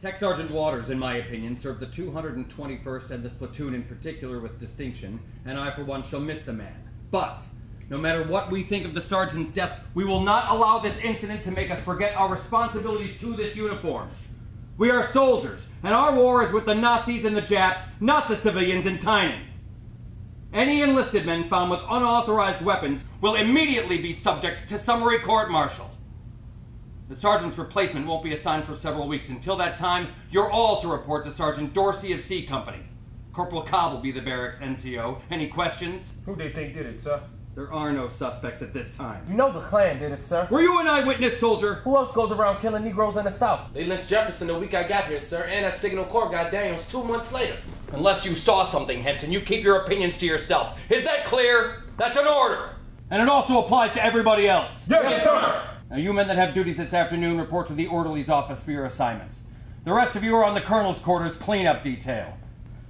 Tech Sergeant Waters, in my opinion, served the 221st and this platoon in particular with distinction, and I, for one, shall miss the man. But, no matter what we think of the sergeant's death, we will not allow this incident to make us forget our responsibilities to this uniform. We are soldiers, and our war is with the Nazis and the Japs, not the civilians in Tynan. Any enlisted men found with unauthorized weapons will immediately be subject to summary court-martial. The sergeant's replacement won't be assigned for several weeks. Until that time, you're all to report to Sergeant Dorsey of C Company. Corporal Cobb will be the barracks NCO. Any questions? Who they think did it, sir? There are no suspects at this time. You know the Klan did it, sir. Were you an eyewitness, soldier? Who else goes around killing Negroes in the South? They lynched Jefferson the week I got here, sir, and that Signal Corps got Daniels 2 months later. Unless you saw something, Henson, you keep your opinions to yourself. Is that clear? That's an order. And it also applies to everybody else. Yes, sir! Now, you men that have duties this afternoon report to the orderly's office for your assignments. The rest of you are on the colonel's quarters cleanup detail.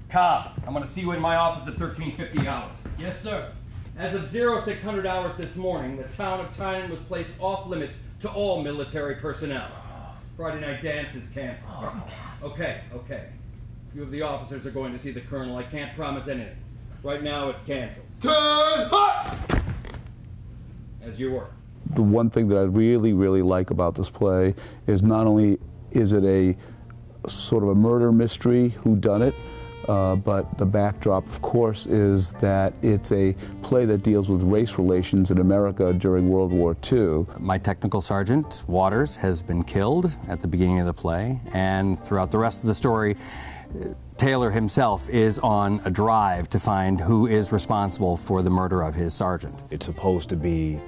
Cobb, I'm going to see you in my office at 1350 hours. Yes, sir. As of 0600 hours this morning, the town of Tynan was placed off limits to all military personnel. Friday night dance is canceled. Okay. A few of the officers are going to see the colonel. I can't promise anything. Right now, it's canceled. Turn hot! As you were. The one thing that I really, really like about this play is not only is it a sort of a murder mystery, whodunit, but the backdrop, of course, is that it's a play that deals with race relations in America during World War II. My technical sergeant, Waters, has been killed at the beginning of the play, and throughout the rest of the story, Taylor himself is on a drive to find who is responsible for the murder of his sergeant. It's supposed to be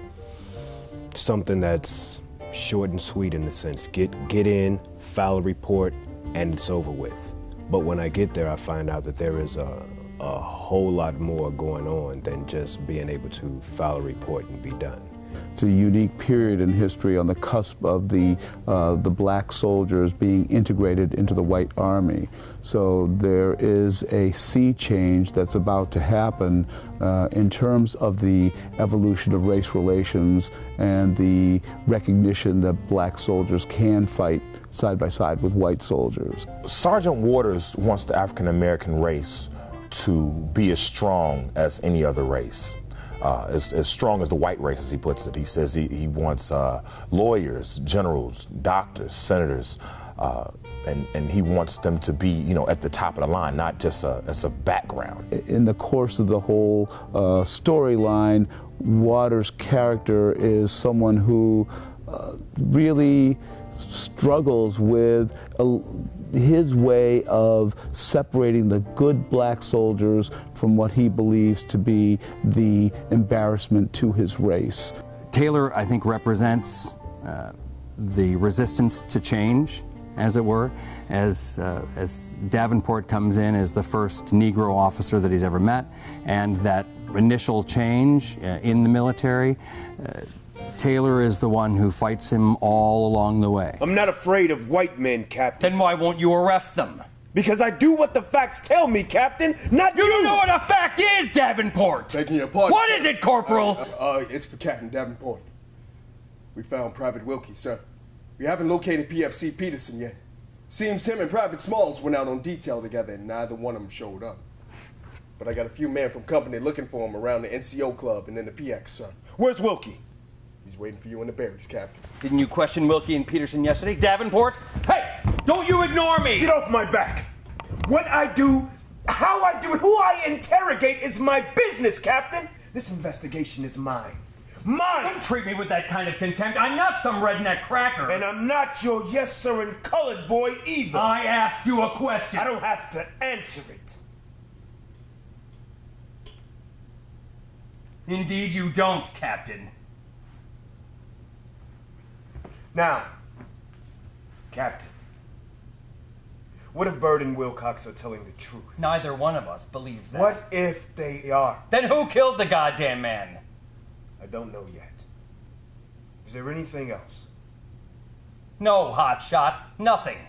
something that's short and sweet in a sense. Get in, file a report, and it's over with. But when I get there, I find out that there is a whole lot more going on than just being able to file a report and be done. It's a unique period in history on the cusp of the black soldiers being integrated into the white army. So there is a sea change that's about to happen in terms of the evolution of race relations and the recognition that black soldiers can fight side by side with white soldiers. Sergeant Waters wants the African American race to be as strong as any other race. As strong as the white race, as he puts it. He says he wants lawyers, generals, doctors, senators, and he wants them to be, at the top of the line, not just as a background. In the course of the whole storyline, Waters' character is someone who really struggles with his way of separating the good black soldiers from what he believes to be the embarrassment to his race. Taylor, I think, represents the resistance to change, as it were, as Davenport comes in as the first Negro officer that he's ever met, and that initial change in the military. Taylor is the one who fights him all along the way. I'm not afraid of white men, Captain. Then why won't you arrest them? Because I do what the facts tell me, Captain, not you! You don't know what a fact is, Davenport! Begging your pardon. What is it, Corporal? It's for Captain Davenport. We found Private Wilkie, sir. We haven't located PFC Peterson yet. Seems him and Private Smalls went out on detail together and neither one of them showed up. But I got a few men from company looking for him around the NCO club and in the PX, sir. Where's Wilkie? He's waiting for you in the barracks, Captain. Didn't you question Wilkie and Peterson yesterday, Davenport? Hey, don't you ignore me! Get off my back! What I do, how I do it, who I interrogate is my business, Captain! This investigation is mine. Mine! Don't treat me with that kind of contempt. I'm not some redneck cracker. And I'm not your yes sir and colored boy either. I asked you a question. I don't have to answer it. Indeed you don't, Captain. Now, Captain, what if Bird and Wilcox are telling the truth? Neither one of us believes that. What if they are? Then who killed the goddamn man? I don't know yet. Is there anything else? No, hotshot. Nothing.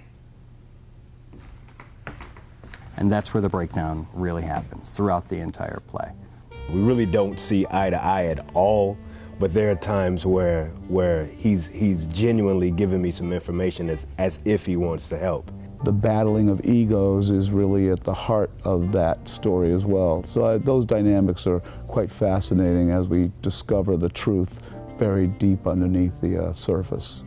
And that's where the breakdown really happens throughout the entire play. We really don't see eye to eye at all, But there are times where he's genuinely giving me some information as if he wants to help. The battling of egos is really at the heart of that story as well. So those dynamics are quite fascinating as we discover the truth buried deep underneath the surface.